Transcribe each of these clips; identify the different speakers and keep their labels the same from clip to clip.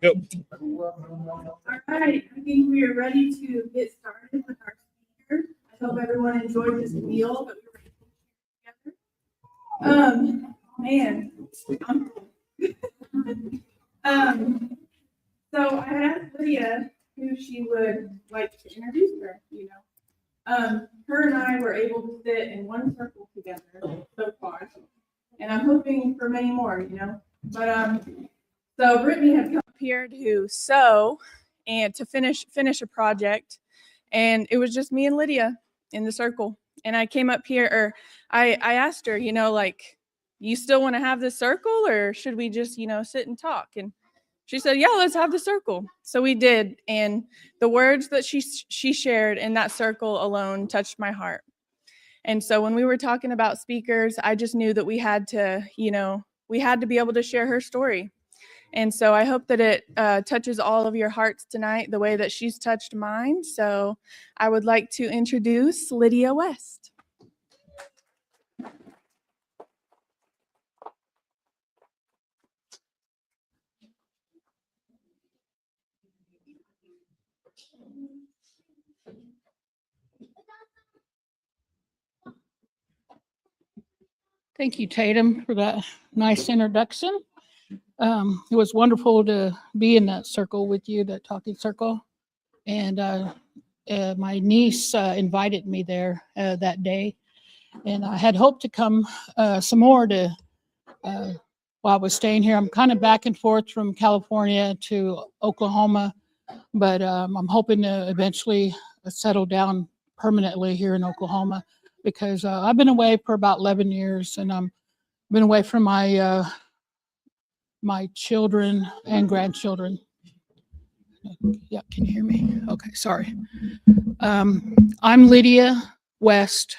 Speaker 1: we go.
Speaker 2: All right, I think we are ready to get started with our speaker. I hope everyone enjoyed this meal that we were able to share together. Man, so I had asked Lydia who she would like to introduce her. Her and I were able to sit in one circle together so far, and I'm hoping for many more. But so Brittany had come up here to sew and to finish a project, and it was just me and Lydia in the circle. And I came up here, or I asked her, like, you still want to have this circle, or should we just, sit and talk? And she said, yeah, let's have the circle. So we did, and the words that she shared in that circle alone touched my heart. And so when we were talking about speakers, I just knew that we had to be able to share her story. And so I hope that it touches all of your hearts tonight the way that she's touched mine. So I would like to introduce Lydia West.
Speaker 3: Thank you, Tatum, for that nice introduction. It was wonderful to be in that circle with you, that talking circle. And my niece invited me there that day. And I had hoped to come some more while I was staying here. I'm kind of back and forth from California to Oklahoma, but I'm hoping to eventually settle down permanently here in Oklahoma, because I've been away for about 11 years, and I've been away from my children and grandchildren. Yeah, can you hear me? Okay, sorry. I'm Lydia West.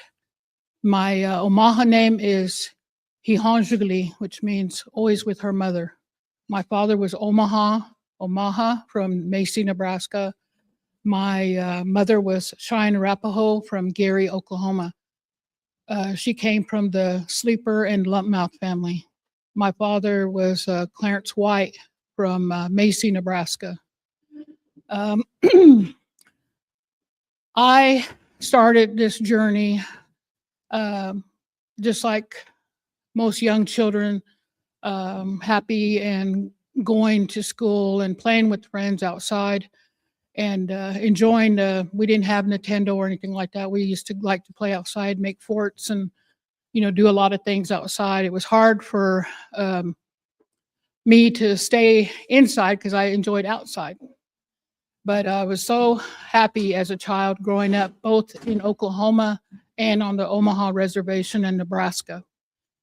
Speaker 3: My Omaha name is Hihanjugli, which means always with her mother. My father was Omaha from Macy, Nebraska. My mother was Cheyenne Arapaho from Gary, Oklahoma. She came from the Sleeper and Lumpmouth family. My father was Clarence White from Macy, Nebraska. I started this journey just like most young children, happy and going to school and playing with friends outside and enjoying we didn't have Nintendo or anything like that. We used to like to play outside, make forts, and do a lot of things outside. It was hard for me to stay inside because I enjoyed outside. But I was so happy as a child growing up, both in Oklahoma and on the Omaha Reservation in Nebraska.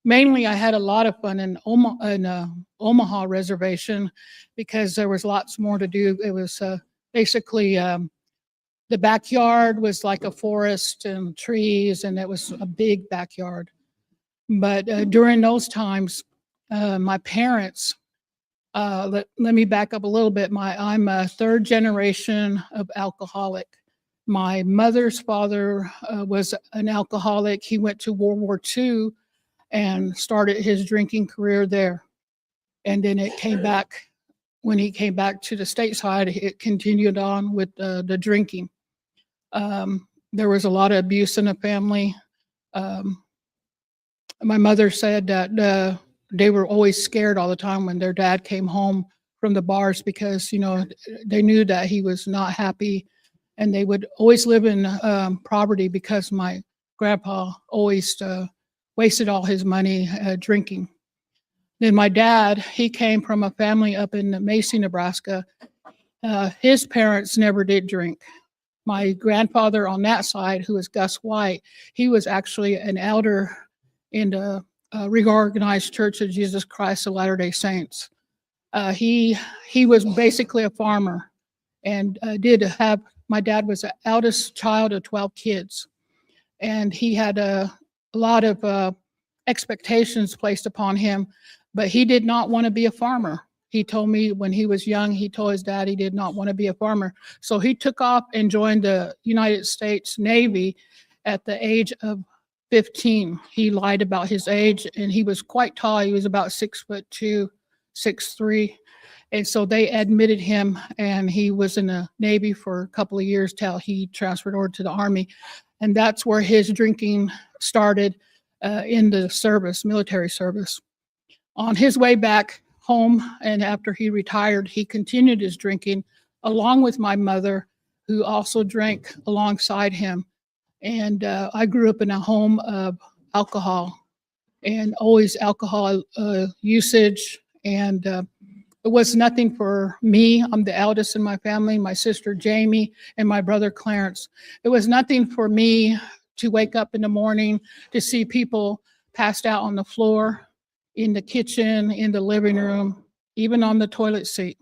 Speaker 3: Mainly, I had a lot of fun in Omaha Reservation because there was lots more to do. It was basically the backyard was like a forest and trees, and it was a big backyard. But during those times, my parents, let me back up a little bit. I'm a third generation of alcoholic. My mother's father was an alcoholic. He went to World War II and started his drinking career there. And then it came back, when he came back to the stateside, it continued on with the drinking. There was a lot of abuse in the family. My mother said that they were always scared all the time when their dad came home from the bars because, they knew that he was not happy, and they would always live in poverty because my grandpa always wasted all his money drinking. Then my dad, he came from a family up in Macy, Nebraska. His parents never did drink. My grandfather on that side, who was Gus White, he was actually an elder in the Reorganized Church of Jesus Christ of Latter-day Saints. He was basically a farmer, and my dad was the eldest child of 12 kids, and he had a lot of expectations placed upon him, but he did not want to be a farmer. He told me when he was young, he told his dad he did not want to be a farmer. So he took off and joined the United States Navy at the age of 15. He lied about his age, and he was quite tall. He was about 6'2", 6'3". And so they admitted him, and he was in the Navy for a couple of years till he transferred over to the Army. And that's where his drinking started in the service, military service. On his way back home, and after he retired, he continued his drinking along with my mother, who also drank alongside him. And I grew up in a home of alcohol, and always alcohol usage. And it was nothing for me. I'm the eldest in my family, my sister Jamie and my brother Clarence. It was nothing for me to wake up in the morning to see people passed out on the floor, in the kitchen, in the living room, even on the toilet seat.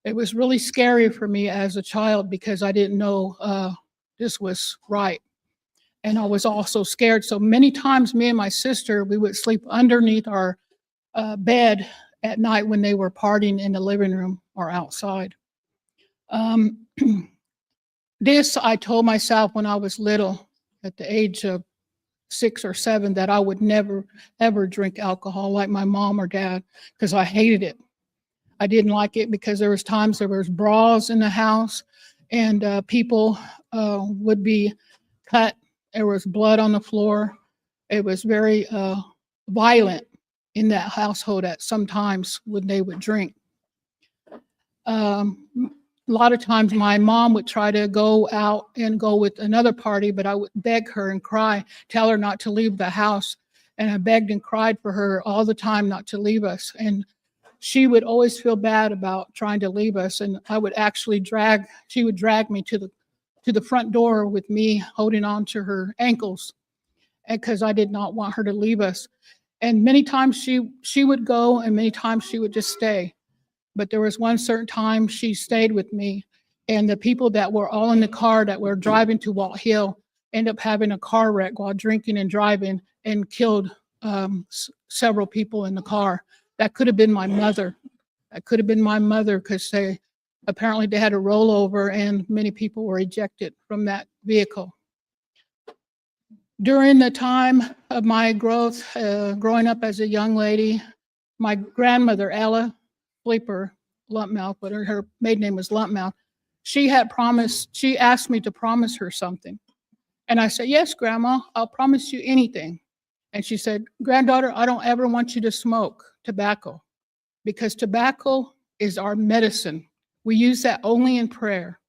Speaker 3: It was really scary for me as a child because I didn't know this was right. And I was also scared. So many times, me and my sister, we would sleep underneath our bed at night when they were partying in the living room or outside. This I told myself when I was little, at the age of 6 or 7, that I would never, ever drink alcohol like my mom or dad, because I hated it. I didn't like it because there was times there was brawls in the house, and people would be cut. There was blood on the floor. It was very violent in that household at some times when they would drink. A lot of times my mom would try to go out and go with another party, but I would beg her and cry, tell her not to leave the house. And I begged and cried for her all the time not to leave us. And she would always feel bad about trying to leave us. And I would actually she would drag me to the front door with me holding on to her ankles, because I did not want her to leave us. And many times she would go, and many times she would just stay. But there was one certain time she stayed with me, and the people that were all in the car that were driving to Walt Hill ended up having a car wreck while drinking and driving, and killed several people in the car. That could have been my mother. That could have been my mother, because apparently they had a rollover and many people were ejected from that vehicle. During the time of my growth, growing up as a young lady, my grandmother, Ella Sleeper Lumpmouth, but her maiden name was Lumpmouth, she asked me to promise her something. And I said, yes, Grandma, I'll promise you anything. And she said, granddaughter, I don't ever want you to smoke tobacco, because tobacco is our medicine. We use that only in prayer.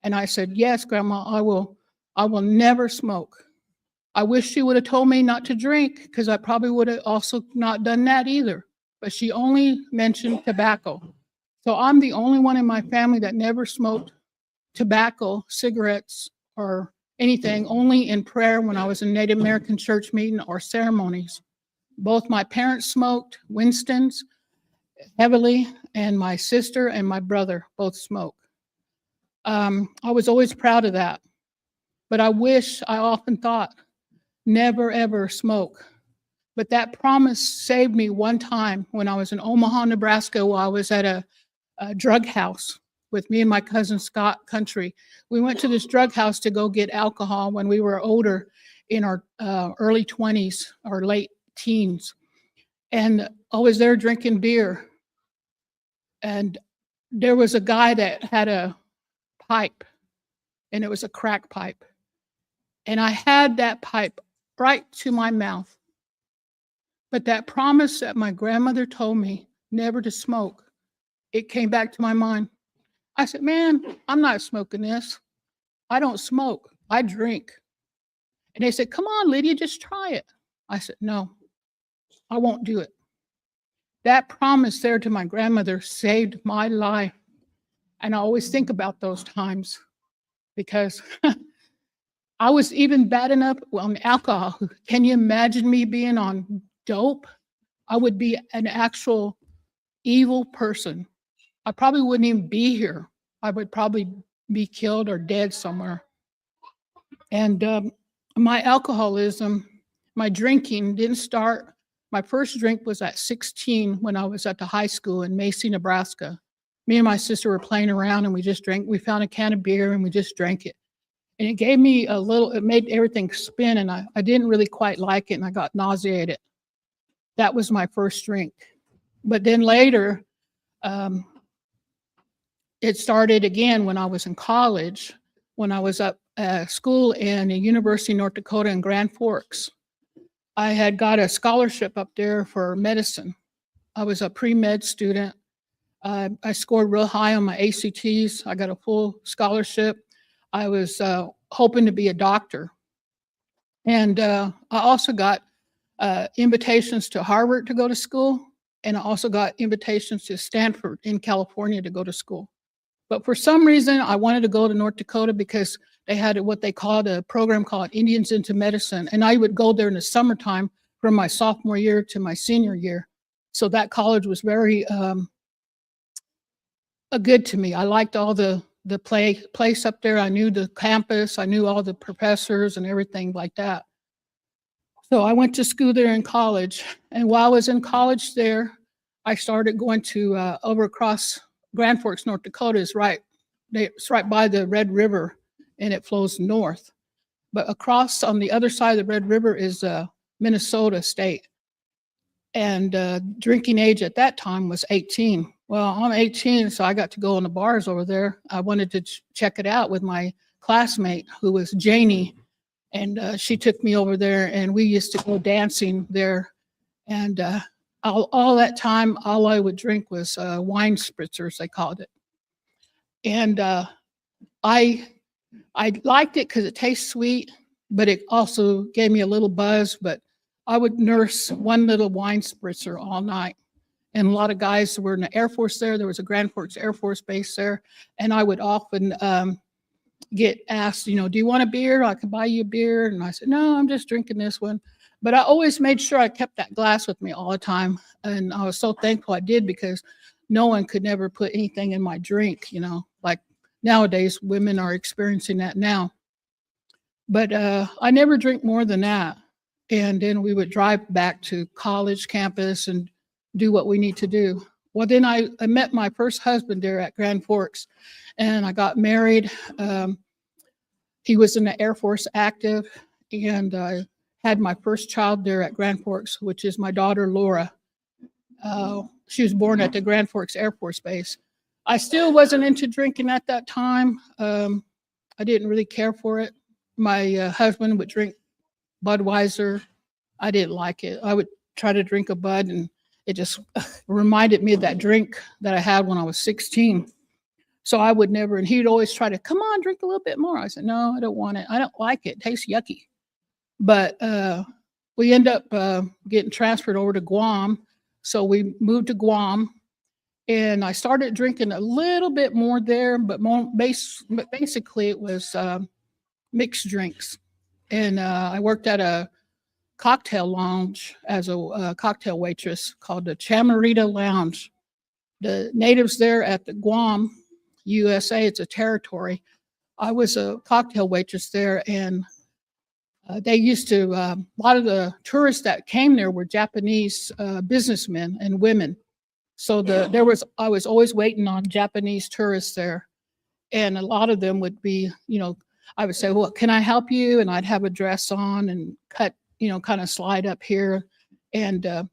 Speaker 3: And I said, yes, Grandma, I will never smoke. I wish she would have told me not to drink, because I probably would have also not done that either. But she only mentioned tobacco. So I'm the only one in my family that never smoked tobacco, cigarettes, or anything, only in prayer when I was in Native American church meeting or ceremonies. Both my parents smoked Winston's heavily, and my sister and my brother both smoke. I was always proud of that. But I often thought, never ever smoke. But that promise saved me one time when I was in Omaha, Nebraska, while I was at a drug house with me and my cousin Scott Country. We went to this drug house to go get alcohol when we were older, in our early 20s or late teens. And I was there drinking beer. And there was a guy that had a pipe, and it was a crack pipe. And I had that pipe right to my mouth. But that promise that my grandmother told me never to smoke, it came back to my mind. I said, man, I'm not smoking this. I don't smoke. I drink. And they said, come on, Lydia, just try it. I said, no, I won't do it. That promise there to my grandmother saved my life. And I always think about those times, because I was even bad enough on alcohol. Can you imagine me being on dope? I would be an actual evil person. I probably wouldn't even be here. I would probably be killed or dead somewhere. And my alcoholism, my drinking didn't start. My first drink was at 16 when I was at the high school in Macy, Nebraska. Me and my sister were playing around, and we just drank. We found a can of beer and we just drank it. And it gave me it made everything spin, and I didn't really quite like it, and I got nauseated. That was my first drink. But then later, it started again when I was in college, when I was up at school in the University of North Dakota in Grand Forks. I had got a scholarship up there for medicine. I was a pre-med student. I scored real high on my ACTs. I got a full scholarship. I was hoping to be a doctor. And I also got invitations to Harvard to go to school. And I also got invitations to Stanford in California to go to school. But for some reason, I wanted to go to North Dakota because they had what they called a program called Indians into Medicine. And I would go there in the summertime from my sophomore year to my senior year. So that college was very good to me. I liked all the place up there. I knew the campus. I knew all the professors and everything like that. So I went to school there in college. And while I was in college there, I started going to over across Grand Forks, North Dakota is it's right by the Red River, and it flows north. But across on the other side of the Red River is Minnesota State. And drinking age at that time was 18. Well, I'm 18, so I got to go in the bars over there. I wanted to check it out with my classmate who was Janie, and she took me over there, and we used to go dancing there. And all that time, all I would drink was wine spritzers, they called it. And I liked it because it tastes sweet, but it also gave me a little buzz. But I would nurse one little wine spritzer all night. And a lot of guys were in the Air Force there. There was a Grand Forks Air Force Base there. And I would often get asked, do you want a beer? I could buy you a beer. And I said, no, I'm just drinking this one. But I always made sure I kept that glass with me all the time. And I was so thankful I did, because no one could never put anything in my drink, like nowadays women are experiencing that now. But I never drink more than that. And then we would drive back to college campus and do what we need to do. Well, then I met my first husband there at Grand Forks, and I got married. He was in the Air Force active, and I had my first child there at Grand Forks, which is my daughter, Laura. She was born at the Grand Forks Air Force Base. I still wasn't into drinking at that time. I didn't really care for it. My husband would drink Budweiser. I didn't like it. I would try to drink a Bud, and it just reminded me of that drink that I had when I was 16. So I would never, and he'd always try to, come on, drink a little bit more. I said, no, I don't want it. I don't like it. It tastes yucky. But we end up getting transferred over to Guam. So we moved to Guam, and I started drinking a little bit more there, but basically it was mixed drinks. And I worked at a cocktail lounge as a cocktail waitress called the Chamarita Lounge. The natives there at the Guam, USA, it's a territory. I was a cocktail waitress there, and they used to, a lot of the tourists that came there were Japanese businessmen and women. So I was always waiting on Japanese tourists there. And a lot of them would be, I would say, well, can I help you? And I'd have a dress on and cut, kind of slide up here. And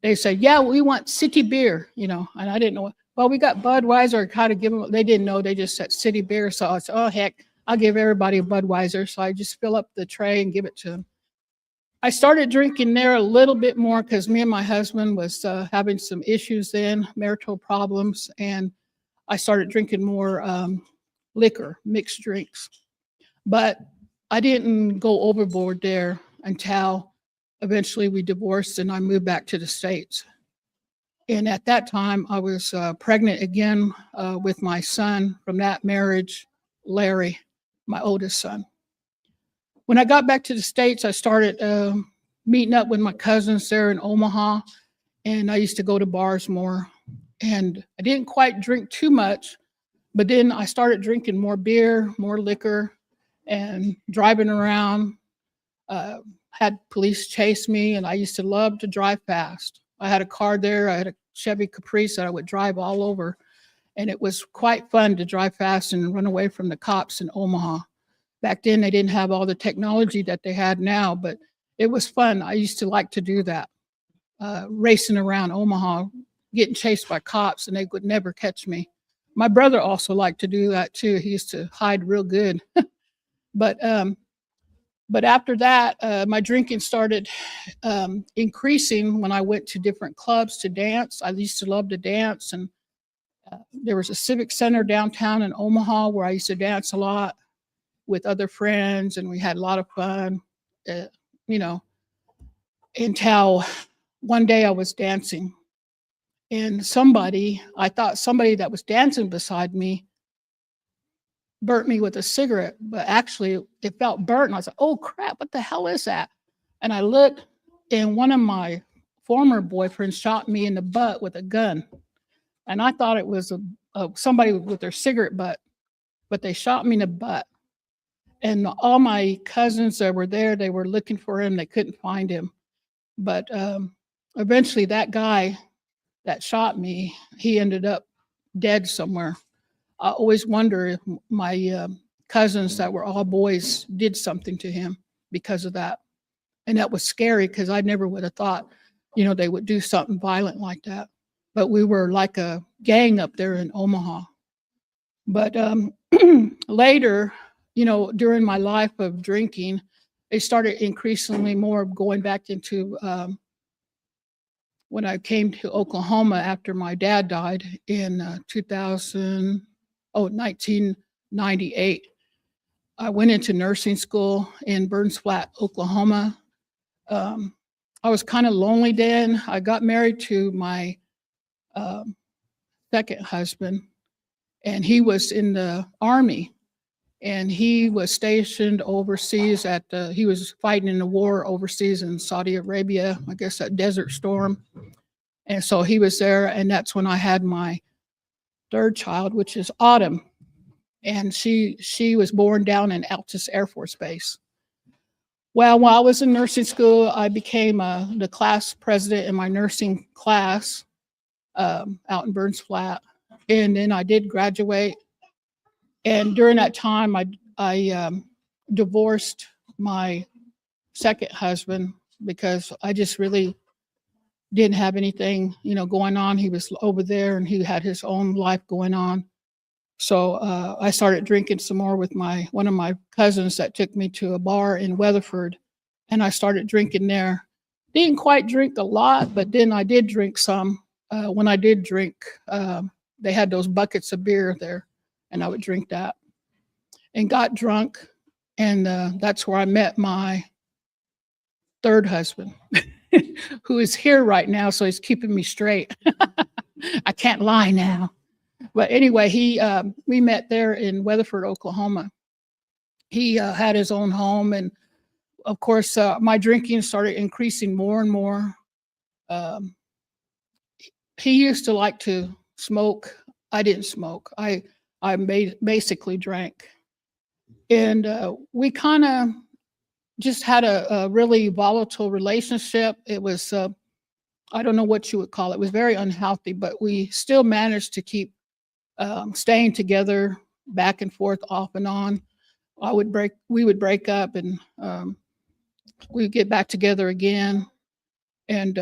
Speaker 3: they say, yeah, we want city beer, and I didn't know. Well, we got Budweiser, how to give them. They didn't know. They just said city beer. So I said, oh, heck, I'll give everybody a Budweiser. So I just fill up the tray and give it to them. I started drinking there a little bit more because me and my husband was having some issues then, marital problems. And I started drinking more liquor, mixed drinks. But I didn't go overboard there until eventually we divorced and I moved back to the States. And at that time, I was pregnant again with my son from that marriage, Larry, my oldest son. When I got back to the States, I started meeting up with my cousins there in Omaha, and I used to go to bars more. And I didn't quite drink too much, but then I started drinking more beer, more liquor, and driving around. Had police chase me, and I used to love to drive fast. I had a car there. I had a Chevy Caprice that I would drive all over. And it was quite fun to drive fast and run away from the cops in Omaha. Back then, they didn't have all the technology that they had now, but it was fun. I used to like to do that, racing around Omaha, getting chased by cops, and they would never catch me. My brother also liked to do that too. He used to hide real good. But after that, my drinking started increasing when I went to different clubs to dance. I used to love to dance, and there was a civic center downtown in Omaha where I used to dance a lot with other friends, and we had a lot of fun, you know, until one day I was dancing, and I thought somebody that was dancing beside me burnt me with a cigarette, but actually it felt burnt. And I was like, oh crap, what the hell is that? And I looked, and one of my former boyfriends shot me in the butt with a gun. And I thought it was somebody with their cigarette butt, but they shot me in the butt. And all my cousins that were there, they were looking for him. They couldn't find him. But eventually that guy that shot me, he ended up dead somewhere. I always wonder if my cousins that were all boys did something to him because of that. And that was scary because I never would have thought, they would do something violent like that. But we were like a gang up there in Omaha. But later, during my life of drinking, it started increasingly more going back into when I came to Oklahoma after my dad died in 1998. I went into nursing school in Burns Flat, Oklahoma. I was kind of lonely then. I got married to my second husband, and he was in the Army, and he was stationed overseas he was fighting in a war overseas in Saudi Arabia, I guess at Desert Storm. And so he was there, and that's when I had my third child, which is Autumn. And she was born down in Altus Air Force Base. Well, while I was in nursing school, I became the class president in my nursing class out in Burns Flat. And then I did graduate. And during that time, I divorced my second husband because I just really didn't have anything, going on. He was over there and he had his own life going on. So I started drinking some more with one of my cousins that took me to a bar in Weatherford, and I started drinking there. Didn't quite drink a lot, but then I did drink some. When I did drink, they had those buckets of beer there, and I would drink that and got drunk. And that's where I met my third husband, who is here right now. So he's keeping me straight. I can't lie now. But anyway, we met there in Weatherford, Oklahoma. He had his own home. And of course, my drinking started increasing more and more. He used to like to smoke. I didn't smoke. I basically drank. And we kind of just had a really volatile relationship. It was, I don't know what you would call it. It was very unhealthy, but we still managed to keep staying together back and forth off and on. We would break up, and we'd get back together again. And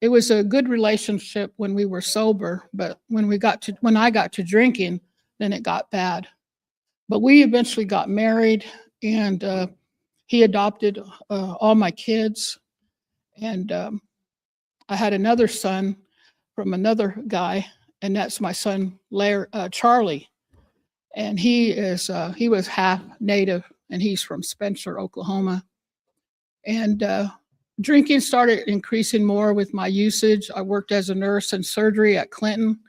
Speaker 3: it was a good relationship when we were sober, but when I got to drinking, then it got bad. But we eventually got married, and he adopted all my kids. And I had another son from another guy, and that's my son, Charlie. And he was half Native, and he's from Spencer, Oklahoma. And drinking started increasing more with my usage. I worked as a nurse in surgery at Clinton,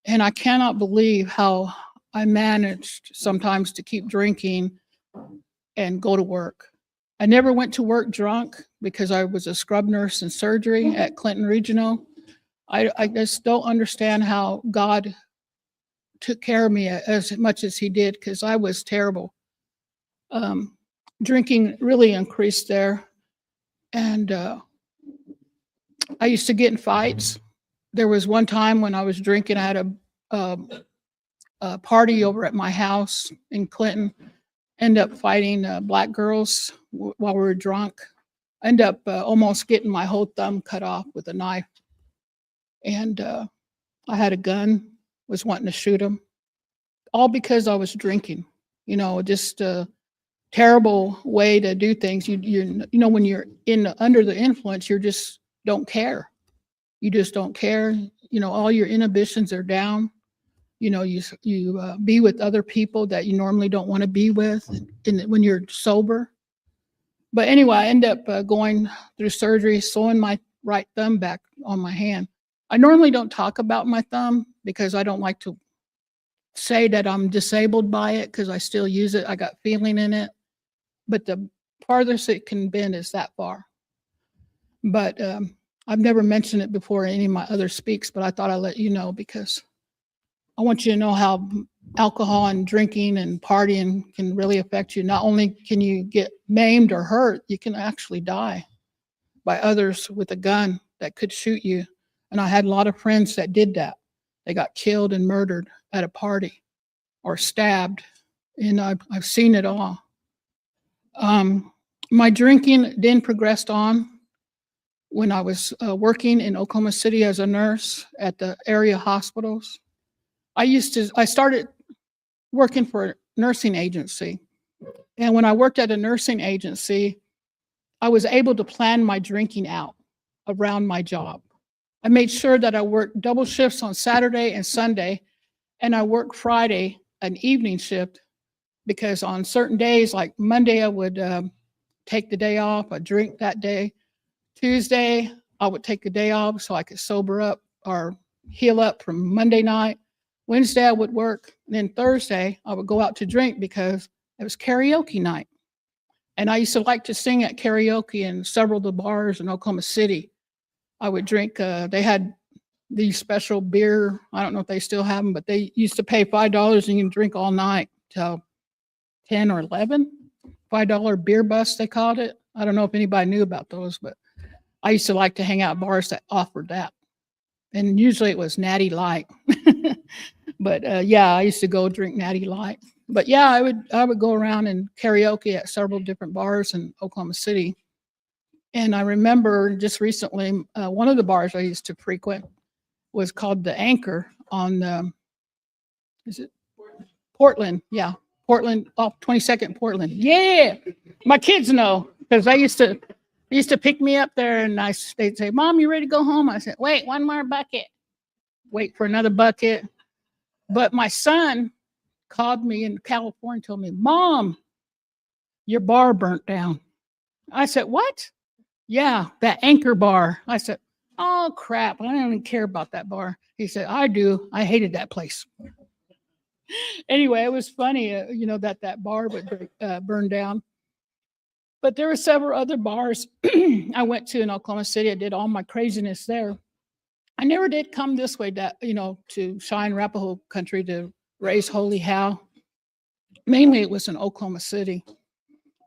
Speaker 3: and I cannot believe how I managed sometimes to keep drinking and go to work. I never went to work drunk because I was a scrub nurse in surgery at Clinton Regional. I just don't understand how God took care of me as much as he did, because I was terrible. Drinking really increased there. And I used to get in fights. There was one time when I was drinking, I had a party over at my house in Clinton. End up fighting black girls while we were drunk. End up almost getting my whole thumb cut off with a knife. And I had a gun, was wanting to shoot him, all because I was drinking. Just a terrible way to do things. When you're under the influence, you just don't care. You just don't care. All your inhibitions are down. You be with other people that you normally don't want to be with when you're sober. But anyway, I end up going through surgery, sewing my right thumb back on my hand. I normally don't talk about my thumb because I don't like to say that I'm disabled by it because I still use it. I got feeling in it. But the farthest it can bend is that far. But I've never mentioned it before in any of my other speaks, but I thought I'd let you know because I want you to know how alcohol and drinking and partying can really affect you. Not only can you get maimed or hurt, you can actually die by others with a gun that could shoot you. And I had a lot of friends that did that. They got killed and murdered at a party or stabbed. And I've seen it all. My drinking then progressed on when I was working in Oklahoma City as a nurse at the area hospitals. I started working for a nursing agency. And when I worked at a nursing agency, I was able to plan my drinking out around my job. I made sure that I worked double shifts on Saturday and Sunday, and I worked Friday an evening shift because on certain days, like Monday, I would take the day off. I'd drink that day. Tuesday, I would take a day off so I could sober up or heal up from Monday night. Wednesday, I would work. And then Thursday, I would go out to drink because it was karaoke night. And I used to like to sing at karaoke in several of the bars in Oklahoma City. I would drink, they had these special beer, I don't know if they still have them, but they used to pay $5 and you can drink all night till 10 or 11. $5 beer bus, they called it. I don't know if anybody knew about those, but I used to like to hang out at bars that offered that. And usually it was Natty Light. But yeah, I used to go drink Natty Light. But yeah, I would go around and karaoke at several different bars in Oklahoma City. And I remember just recently, one of the bars I used to frequent was called the Anchor on, is it Portland? Yeah, Portland, off 22nd Portland. Yeah, my kids know because they used to pick me up there and they'd say, "Mom, you ready to go home?" I said, "Wait, one more bucket." Wait for another bucket. But my son called me in California and told me, "Mom, your bar burnt down." I said, "What?" "Yeah, that Anchor bar." I said, "Oh, crap. I don't even care about that bar." He said, "I do. I hated that place." Anyway, it was funny, that bar would burn down. But there were several other bars I went to in Oklahoma City. I did all my craziness there. I never did come this way, to Cheyenne Arapaho country to raise Holy Hal. Mainly it was in Oklahoma City.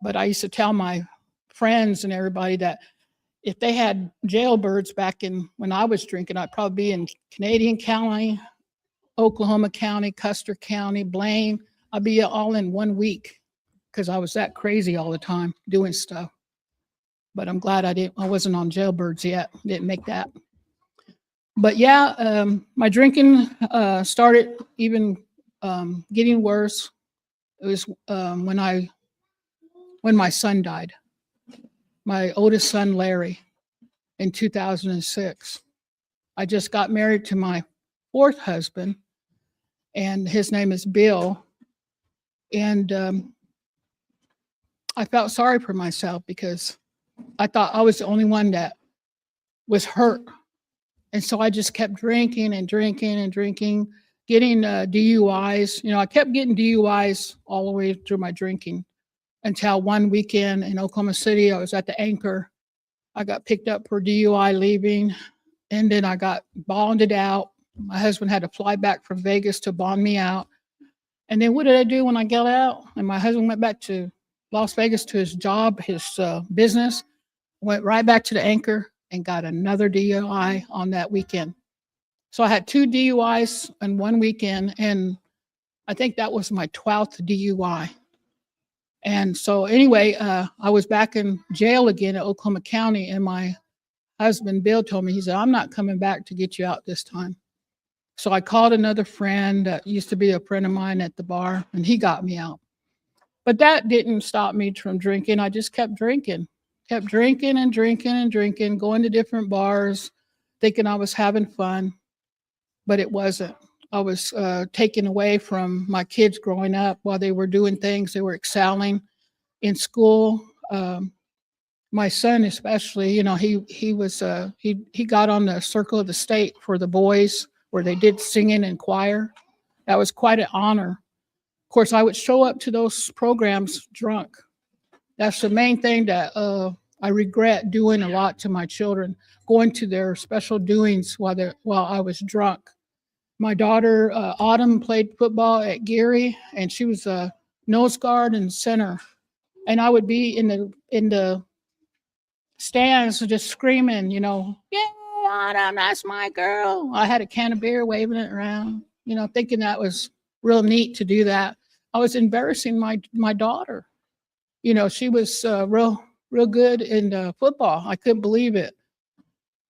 Speaker 3: But I used to tell my friends and everybody that if they had jailbirds back when I was drinking, I'd probably be in Canadian County, Oklahoma County, Custer County, Blaine. I'd be all in 1 week because I was that crazy all the time doing stuff. But I'm glad I wasn't on jailbirds yet. Didn't make that. But yeah, my drinking started even getting worse. It was when my son died. My oldest son, Larry, in 2006. I just got married to my fourth husband, and his name is Bill. And I felt sorry for myself because I thought I was the only one that was hurt. And so I just kept drinking and drinking and drinking, getting DUIs. I kept getting DUIs all the way through my drinking until one weekend in Oklahoma City, I was at the Anchor. I got picked up for DUI leaving, and then I got bonded out. My husband had to fly back from Vegas to bond me out. And then what did I do when I got out? And my husband went back to Las Vegas to his job, his business, went right back to the Anchor and got another DUI on that weekend. So I had 2 DUIs in one weekend, and I think that was my 12th DUI. And so anyway, I was back in jail again at Oklahoma County, and my husband, Bill, told me, he said, I'm not coming back to get you out this time. So I called another friend that used to be a friend of mine at the bar, and he got me out. But that didn't stop me from drinking. I just kept drinking and drinking and drinking, going to different bars, thinking I was having fun, but it wasn't. I was taken away from my kids growing up while they were doing things. They were excelling in school. My son, especially, you know, he got on the Circle of the State for the boys where they did singing and choir. That was quite an honor. Of course, I would show up to those programs drunk. That's the main thing that I regret doing a lot to my children, going to their special doings while I was drunk. My daughter Autumn played football at Geary, and she was a nose guard and center. And I would be in the stands just screaming, you know, yeah, Autumn, that's my girl. I had a can of beer waving it around, you know, thinking that was real neat to do that. I was embarrassing my daughter. You know, she was real good in football. I couldn't believe it.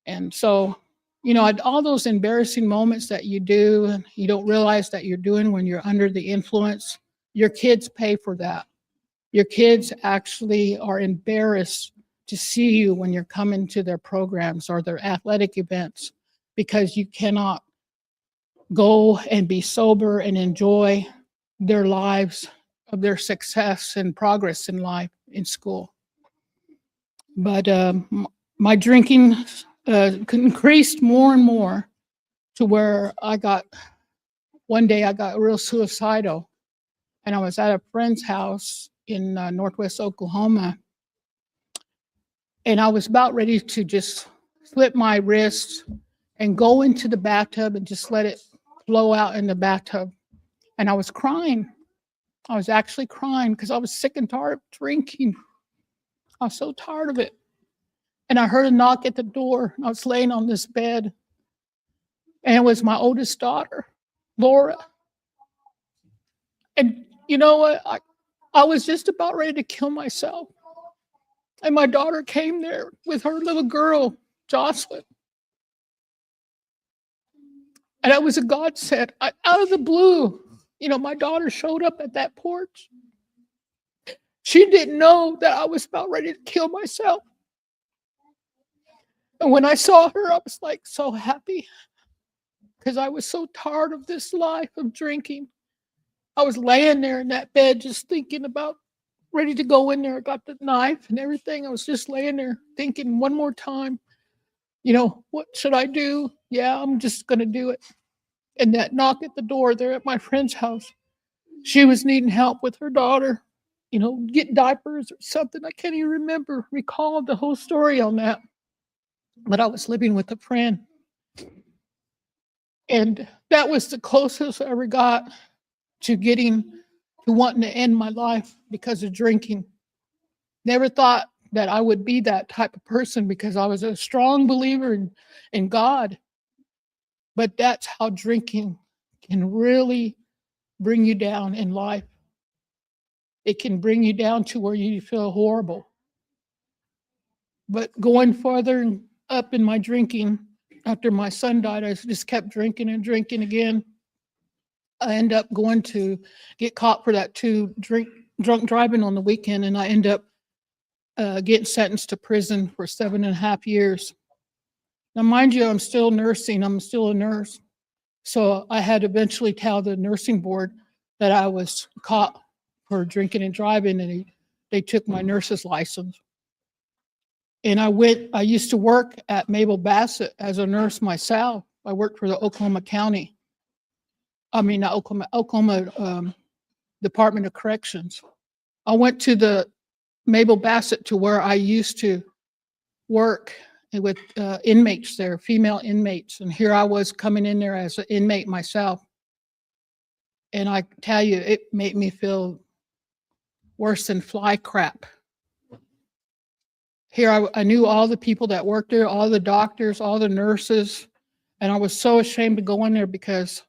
Speaker 3: And so, you know, all those embarrassing moments that you do, and you don't realize that you're doing when you're under the influence, your kids pay for that. Your kids actually are embarrassed to see you when you're coming to their programs or their athletic events, because you cannot go and be sober and enjoy their lives of their success and progress in life in school. But my drinking increased more and more to where one day I got real suicidal, and I was at a friend's house in Northwest Oklahoma, and I was about ready to just slip my wrist and go into the bathtub and just let it flow out in the bathtub. And I was crying. I was actually crying because I was sick and tired of drinking. I was so tired of it. And I heard a knock at the door. I was laying on this bed, and it was my oldest daughter, Laura. And you know what? I was just about ready to kill myself. And my daughter came there with her little girl, Jocelyn. And it was a godsend. Out of the blue, you know, my daughter showed up at that porch. She didn't know that I was about ready to kill myself. And when I saw her, I was like so happy, because I was so tired of this life of drinking. I was laying there in that bed just thinking about, ready to go in there. I got the knife and everything. I was just laying there thinking one more time, you know, what should I do? Yeah, I'm just going to do it. And that knock at the door there at my friend's house, she was needing help with her daughter, you know, get diapers or something. I can't even recall the whole story on that. But I was living with a friend. And that was the closest I ever got to wanting to end my life because of drinking. Never thought that I would be that type of person, because I was a strong believer in God. But that's how drinking can really bring you down in life. It can bring you down to where you feel horrible. But going farther and up in my drinking, after my son died, I just kept drinking and drinking again. I end up going to get caught for that drunk driving on the weekend, and I end up getting sentenced to prison for 7.5 years. Now, mind you, I'm still nursing. I'm still a nurse. So I had to eventually tell the nursing board that I was caught for drinking and driving, and they took my nurse's license. And I used to work at Mabel Bassett as a nurse myself. I worked for the Oklahoma Department of Corrections. I went to the Mabel Bassett to where I used to work with inmates there, female inmates. And here I was coming in there as an inmate myself. And I tell you, it made me feel worse than fly crap. Here I knew all the people that worked there, all the doctors, all the nurses. And I was so ashamed to go in there because,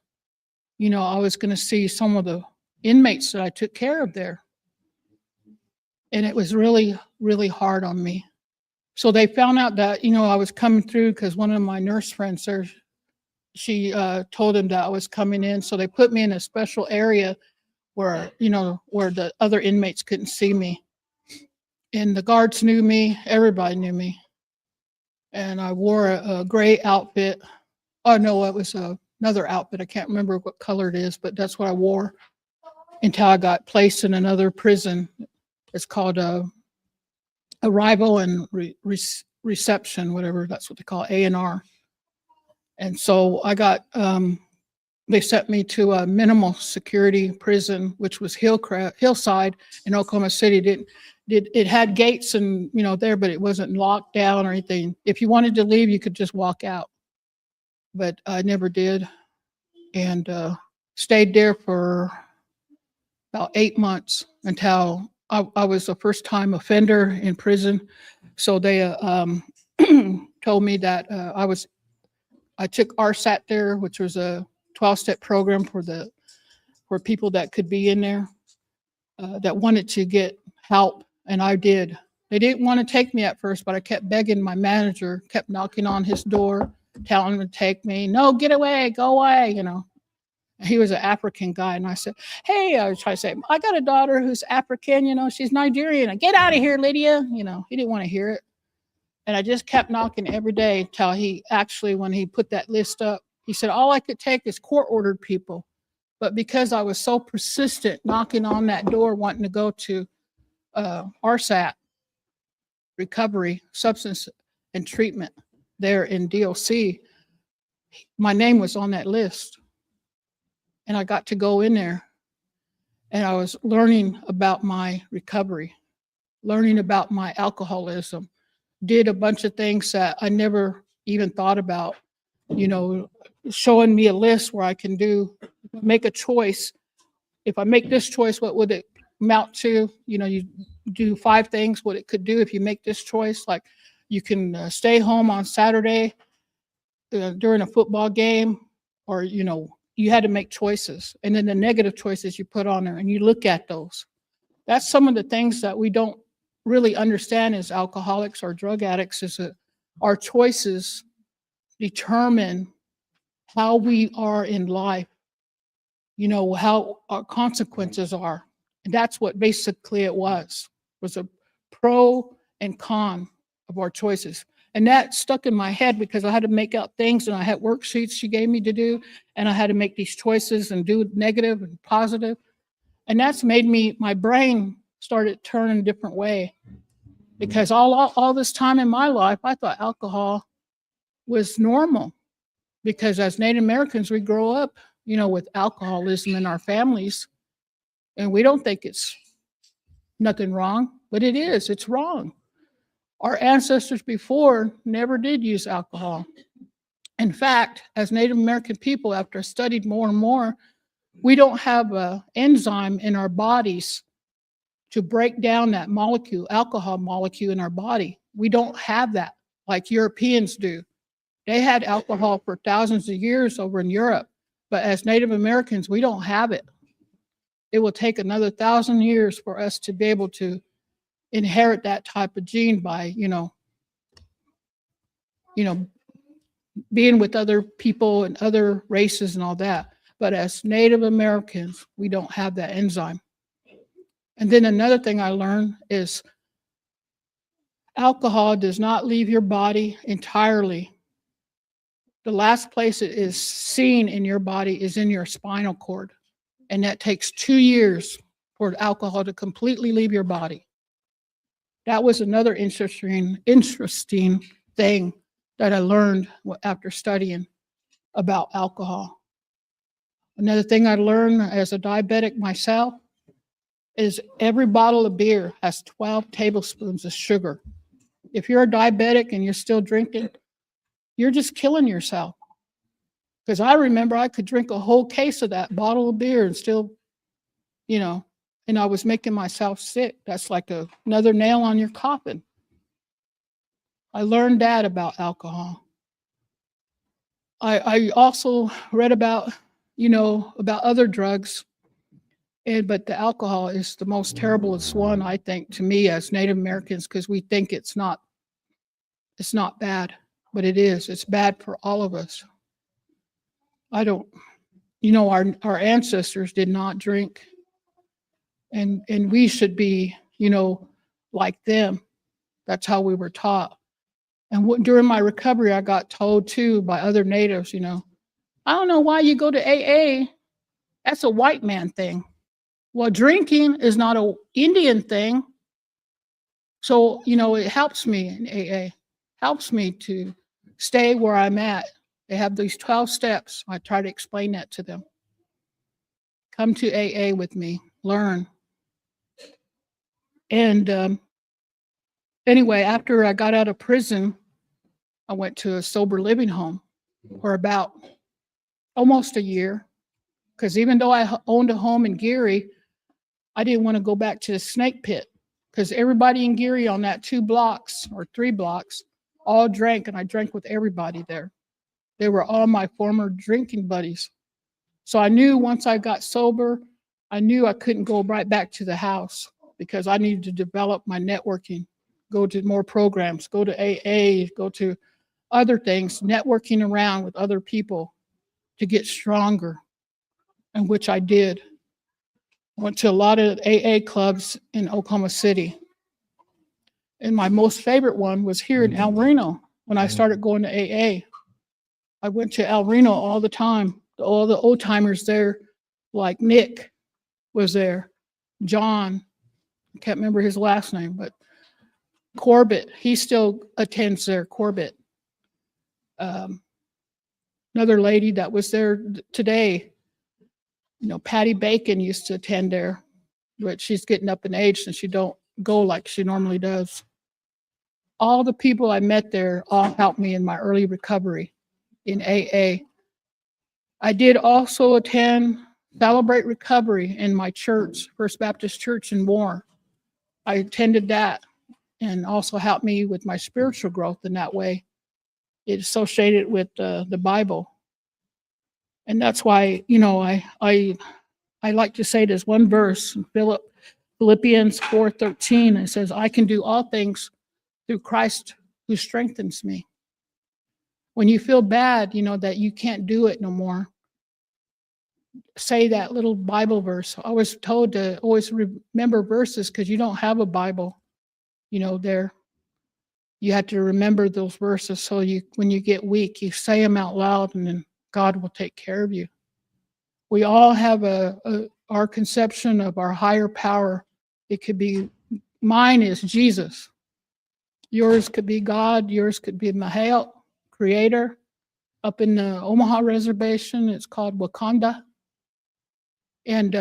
Speaker 3: you know, I was going to see some of the inmates that I took care of there. And it was really, really hard on me. So they found out that, I was coming through because one of my nurse friends there, she told them that I was coming in. So they put me in a special area where, where the other inmates couldn't see me. And the guards knew me, everybody knew me. And I wore a gray outfit. Oh, no, it was another outfit. I can't remember what color it is, but that's what I wore until I got placed in another prison. It's called arrival and reception, whatever, that's what they call A&R. And so I got, they sent me to a minimal security prison, which was Hillside in Oklahoma City. It had gates and, there, but it wasn't locked down or anything. If you wanted to leave, you could just walk out. But I never did. And stayed there for about 8 months until I was a first-time offender in prison. So they told me that I took RSAT there, which was a 12-step program for people that could be in there that wanted to get help, and I did. They didn't want to take me at first, but I kept begging my manager, kept knocking on his door, telling him to take me. No, get away, go away, He was an African guy, and I said, hey, I was trying to say, I got a daughter who's African, she's Nigerian. Get out of here, Lydia. He didn't want to hear it. And I just kept knocking every day till he actually, when he put that list up, he said, all I could take is court-ordered people. But because I was so persistent knocking on that door, wanting to go to RSAT, recovery, substance and treatment there in DLC, my name was on that list. And I got to go in there, and I was learning about my recovery, learning about my alcoholism, did a bunch of things that I never even thought about, showing me a list where I can make a choice. If I make this choice, what would it amount to? You do 5 things, what it could do if you make this choice. Like you can stay home on Saturday during a football game, or, you had to make choices. And then the negative choices you put on there, and you look at those. That's some of the things that we don't really understand as alcoholics or drug addicts, is that our choices determine how we are in life, how our consequences are. And that's what basically it was a pro and con of our choices. And that stuck in my head because I had to make out things, and I had worksheets she gave me to do, and I had to make these choices and do negative and positive. And that's made my brain started turning a different way. Because all this time in my life, I thought alcohol was normal. Because as Native Americans, we grow up, with alcoholism in our families. And we don't think it's nothing wrong, but it is. It's wrong. Our ancestors before never did use alcohol. In fact, as Native American people, after I studied more and more, we don't have an enzyme in our bodies to break down that molecule, alcohol molecule in our body. We don't have that like Europeans do. They had alcohol for thousands of years over in Europe, but as Native Americans, we don't have it. It will take another 1,000 years for us to be able to inherit that type of gene by, being with other people and other races and all that. But as Native Americans, we don't have that enzyme. And then another thing I learned is alcohol does not leave your body entirely. The last place it is seen in your body is in your spinal cord. And that takes 2 years for alcohol to completely leave your body. That was another interesting thing that I learned after studying about alcohol. Another thing I learned as a diabetic myself is every bottle of beer has 12 tablespoons of sugar. If you're a diabetic and you're still drinking, you're just killing yourself. Because I remember I could drink a whole case of that bottle of beer and still, and I was making myself sick. That's like another nail on your coffin. I learned that about alcohol. I also read about, about other drugs, but the alcohol is the most terriblest one, I think, to me as Native Americans, because we think it's not it's not bad, but it is. It's bad for all of us. I don't, our ancestors did not drink, and we should be, like them. That's how we were taught. And during my recovery, I got told too by other natives, I don't know why you go to AA. That's a white man thing. Well, drinking is not a Indian thing. So, it helps me in AA, helps me to stay where I'm at. They have these 12 steps. I try to explain that to them. Come to AA with me, learn. And anyway, after I got out of prison, I went to a sober living home for about almost a year. Because even though I owned a home in Geary, I didn't want to go back to the snake pit, because everybody in Geary on that 2 blocks or 3 blocks all drank, and I drank with everybody there. They were all my former drinking buddies. So I knew once I got sober, I knew I couldn't go right back to the house, because I needed to develop my networking, go to more programs, go to AA, go to other things, networking around with other people to get stronger, and which I did. Went to a lot of AA clubs in Oklahoma City. And my most favorite one was here in El Reno when I started going to AA. I went to El Reno all the time. All the old timers there, like Nick was there, John, I can't remember his last name, but Corbett, he still attends there, Corbett. Another lady that was there today, Patty Bacon used to attend there, but she's getting up in age and she don't go like she normally does. All the people I met there all helped me in my early recovery in AA. I did also attend Celebrate Recovery in my church, First Baptist Church in Warren. I attended that and also helped me with my spiritual growth in that way. It associated with the Bible. And that's why, I like to say this one verse, Philippians 4:13, it says, I can do all things through Christ who strengthens me. When you feel bad, that you can't do it no more, say that little Bible verse. I was told to always remember verses, because you don't have a Bible, there. You have to remember those verses, so when you get weak, you say them out loud, and then God will take care of you. We all have our conception of our higher power. It could be, mine is Jesus. Yours could be God. Yours could be Mahel, Creator. Up in the Omaha Reservation, it's called Wakanda. And,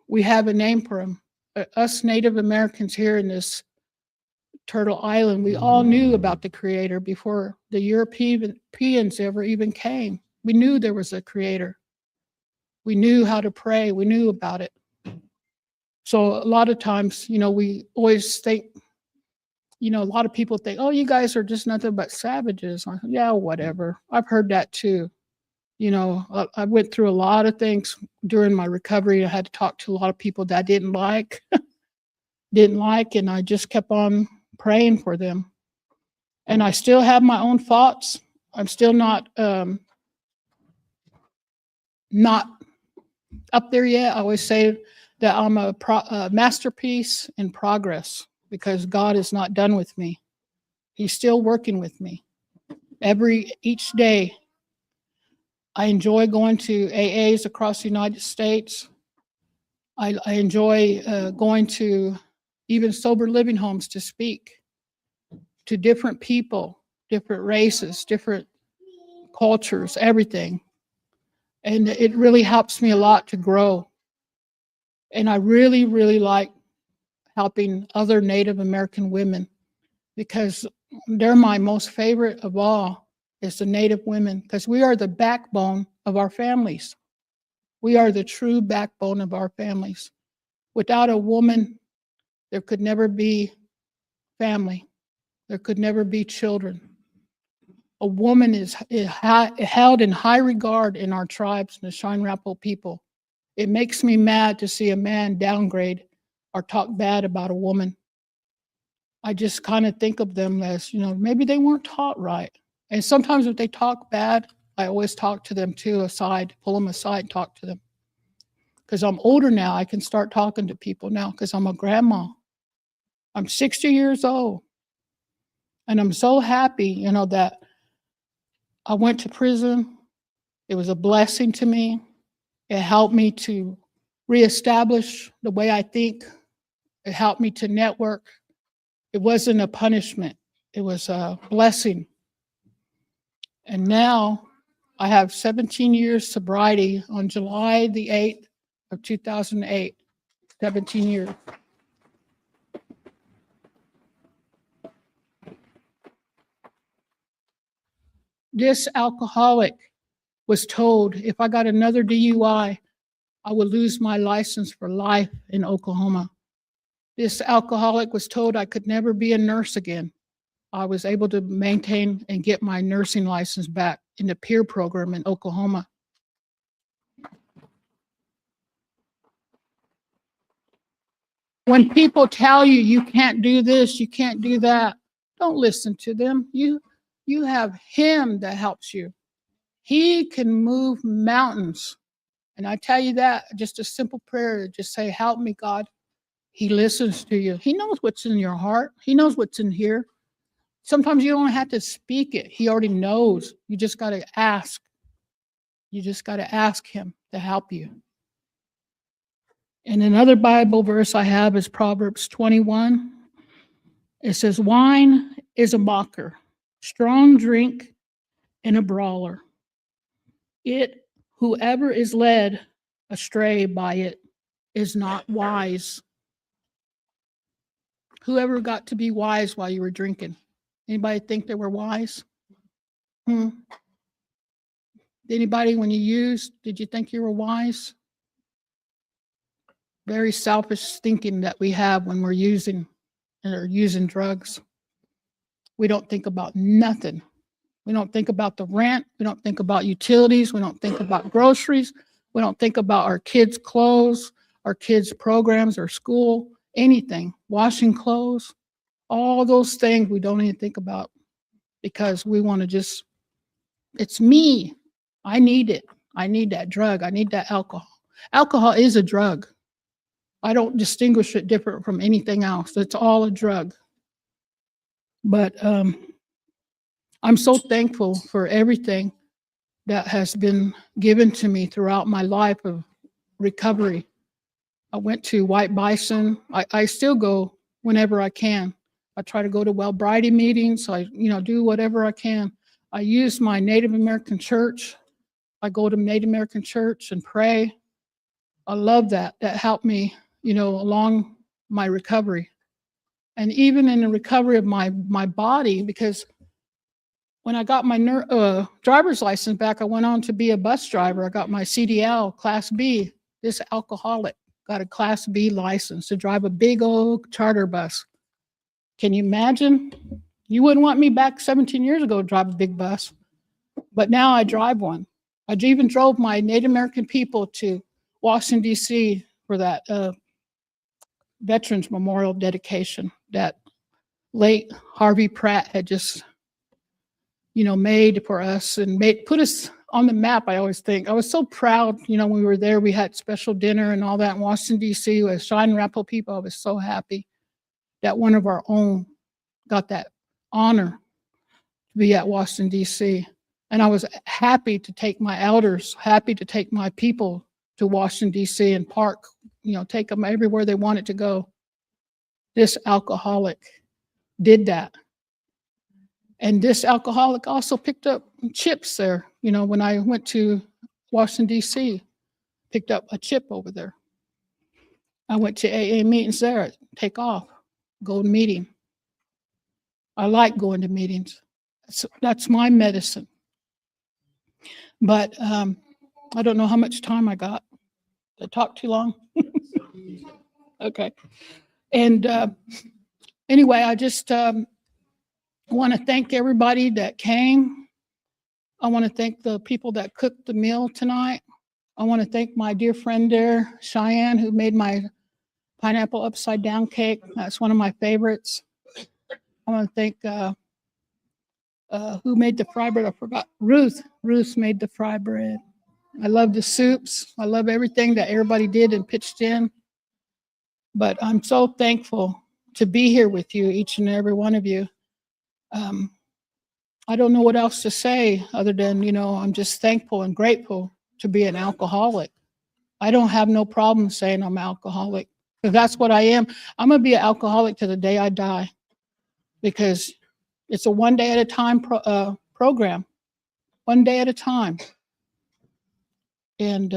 Speaker 3: we have a name for him. Us Native Americans here in this Turtle Island, we all knew about the Creator before the Europeans ever even came. We knew there was a Creator. We knew how to pray. We knew about it. So a lot of times, we always think, a lot of people think, oh, you guys are just nothing but savages. Yeah, whatever. I've heard that too. I went through a lot of things during my recovery. I had to talk to a lot of people that I didn't like, and I just kept on praying for them. And I still have my own thoughts. I'm still not up there yet. I always say that I'm a masterpiece in progress, because God is not done with me. He's still working with me each day. I enjoy going to AAs across the United States. I enjoy going to even sober living homes to speak to different people, different races, different cultures, everything. And it really helps me a lot to grow. And I really, really like helping other Native American women, because they're my most favorite of all, is the Native women, because we are the backbone of our families. We are the true backbone of our families. Without a woman, there could never be family. There could never be children. A woman is held in high regard in our tribes, the Cheyenne Rappel people. It makes me mad to see a man downgrade or talk bad about a woman. I just kind of think of them as, maybe they weren't taught right. And sometimes if they talk bad, I always talk to them too aside, pull them aside and talk to them. Because I'm older now, I can start talking to people now because I'm a grandma. I'm 60 years old. And I'm so happy, that I went to prison. It was a blessing to me. It helped me to reestablish the way I think. It helped me to network. It wasn't a punishment. It was a blessing. And now I have 17 years sobriety on July the 8th of 2008, 17 years. This alcoholic was told if I got another DUI, I would lose my license for life in Oklahoma. This alcoholic was told I could never be a nurse again. I was able to maintain and get my nursing license back in the peer program in Oklahoma. When people tell you you can't do this, you can't do that, don't listen to them. You have him that helps you. He can move mountains. And I tell you that, just a simple prayer, just say, help me, God. He listens to you. He knows what's in your heart. He knows what's in here. Sometimes you don't have to speak it. He already knows. You just got to ask. You just got to ask him to help you. And another Bible verse I have is Proverbs 21. It says, wine is a mocker, strong drink and a brawler. Whoever is led astray by it is not wise. Whoever got to be wise while you were drinking? Anybody think they were wise? Anybody, when you used, did you think you were wise? Very selfish thinking that we have when we're using drugs. We don't think about nothing. We don't think about the rent. We don't think about utilities. We don't think about groceries. We don't think about our kids' clothes, our kids' programs, our school, anything, washing clothes, all those things we don't even think about because we want to it's me. I need it. I need that drug. I need that alcohol. Alcohol is a drug. I don't distinguish it different from anything else. It's all a drug. But I'm so thankful for everything that has been given to me throughout my life of recovery. I went to White Bison. I still go whenever I can. I try to go to Wellbrighty meetings. I do whatever I can. I use my Native American church. I go to Native American church and pray. I love that. That helped me, along my recovery. And even in the recovery of my body, because when I got my driver's license back, I went on to be a bus driver. I got my CDL Class B. This alcoholic got a Class B license to drive a big old charter bus. Can you imagine? You wouldn't want me back 17 years ago to drive a big bus. But now I drive one. I even drove my Native American people to Washington, D.C. for that Veterans Memorial dedication that late Harvey Pratt had just made for us and put us on the map. I always think I was so proud, when we were there, we had special dinner and all that in Washington, D.C. with Shine Rappel people. I was so happy that one of our own got that honor to be at Washington, D.C. And I was happy to take my elders, happy to take my people to Washington, D.C. and park, take them everywhere they wanted to go. This alcoholic did that. And this alcoholic also picked up chips there. When I went to Washington, D.C., picked up a chip over there. I went to AA meetings there, take off, go to meeting. I like going to meetings. That's my medicine. But I don't know how much time I got. Did I talk too long? Okay. And anyway, I just want to thank everybody that came. I want to thank the people that cooked the meal tonight. I want to thank my dear friend there, Cheyenne, who made my pineapple upside down cake. That's one of my favorites. I want to thank who made the fry bread? I forgot. Ruth. Ruth made the fry bread. I love the soups. I love everything that everybody did and pitched in. But I'm so thankful to be here with you, each and every one of you. I don't know what else to say other than, I'm just thankful and grateful to be an alcoholic. I don't have no problem saying I'm an alcoholic, because that's what I am. I'm going to be an alcoholic to the day I die, because it's a one day at a time program, one day at a time. And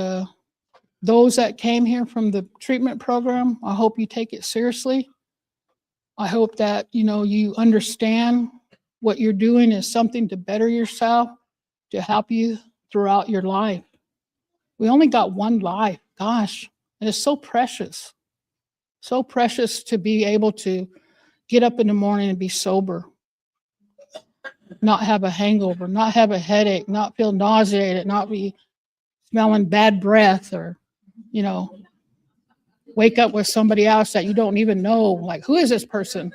Speaker 3: those that came here from the treatment program, I hope you take it seriously. I hope that, you understand what you're doing is something to better yourself, to help you throughout your life. We only got one life, gosh, and it's so precious to be able to get up in the morning and be sober, not have a hangover, not have a headache, not feel nauseated, not be smelling bad breath, or, wake up with somebody else that you don't even know, like, who is this person?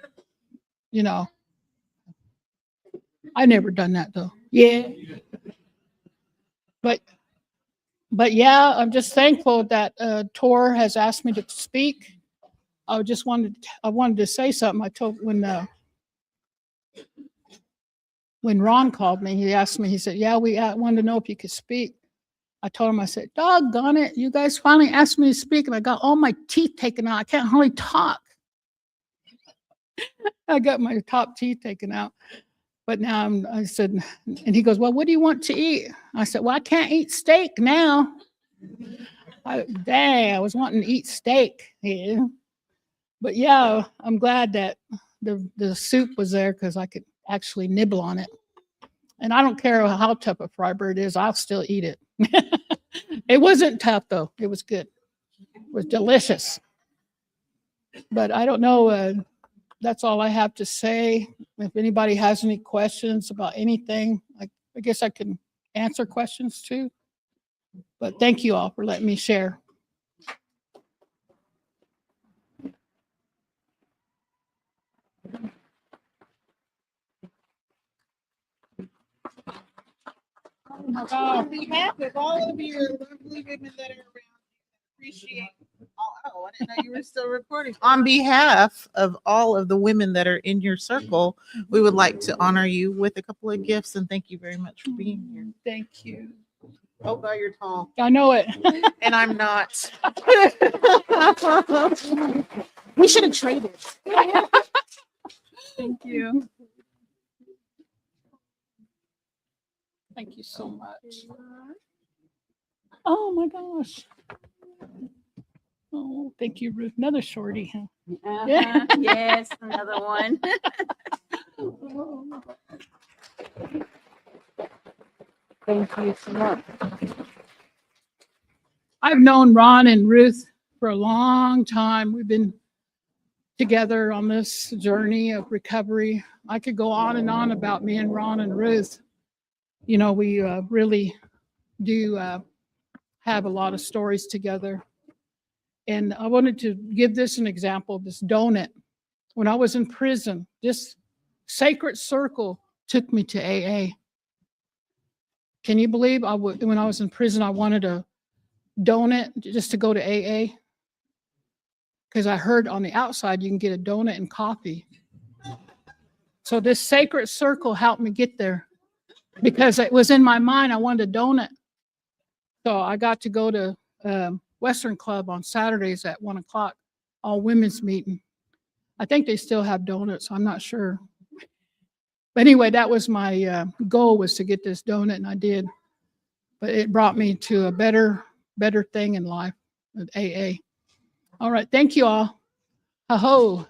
Speaker 3: I never done that though. Yeah. But yeah, I'm just thankful that Tor has asked me to speak. I wanted to say something. I told when Ron called me, he asked me, he said, yeah, we wanted to know if you could speak. I told him, I said, doggone it, you guys finally asked me to speak, and I got all my teeth taken out. I can't hardly talk. I got my top teeth taken out. But now I said, and he goes, well, what do you want to eat? I said, well, I can't eat steak now. I was wanting to eat steak. Yeah. But yeah, I'm glad that the soup was there, because I could actually nibble on it. And I don't care how tough a fry bread is, I'll still eat it. It wasn't tough though. It was good. It was delicious. But I don't know. That's all I have to say. If anybody has any questions about anything, I guess I can answer questions too. But thank you all for letting me share. Oh my God.
Speaker 1: On behalf of all of your lovely women that are around, appreciate. Oh, I didn't know you were still recording. On behalf of all of the women that are in your circle, we would like to honor you with a couple of gifts, and thank you very much for being here.
Speaker 3: Thank you.
Speaker 1: Oh God, you're tall.
Speaker 3: I know it.
Speaker 1: And I'm not. We should have traded.
Speaker 3: Thank you. Thank you so much. Oh my gosh. Oh, thank you, Ruth. Another shorty, huh?
Speaker 4: Uh-huh. Yes, another one.
Speaker 3: Thank you so much. I've known Ron and Ruth for a long time. We've been together on this journey of recovery. I could go on and on about me and Ron and Ruth. We really do have a lot of stories together. And I wanted to give this an example, this donut. When I was in prison, this sacred circle took me to AA. Can you believe when I was in prison, I wanted a donut just to go to AA? Because I heard on the outside you can get a donut and coffee. So this sacred circle helped me get there, because it was in my mind I wanted a donut. So I got to go to Western Club on Saturdays at 1:00, all women's meeting. I think they still have donuts. I'm not sure. But anyway, that was my goal, was to get this donut, and I did. But it brought me to a better thing in life with AA. All right. Thank you all. Ho-ho.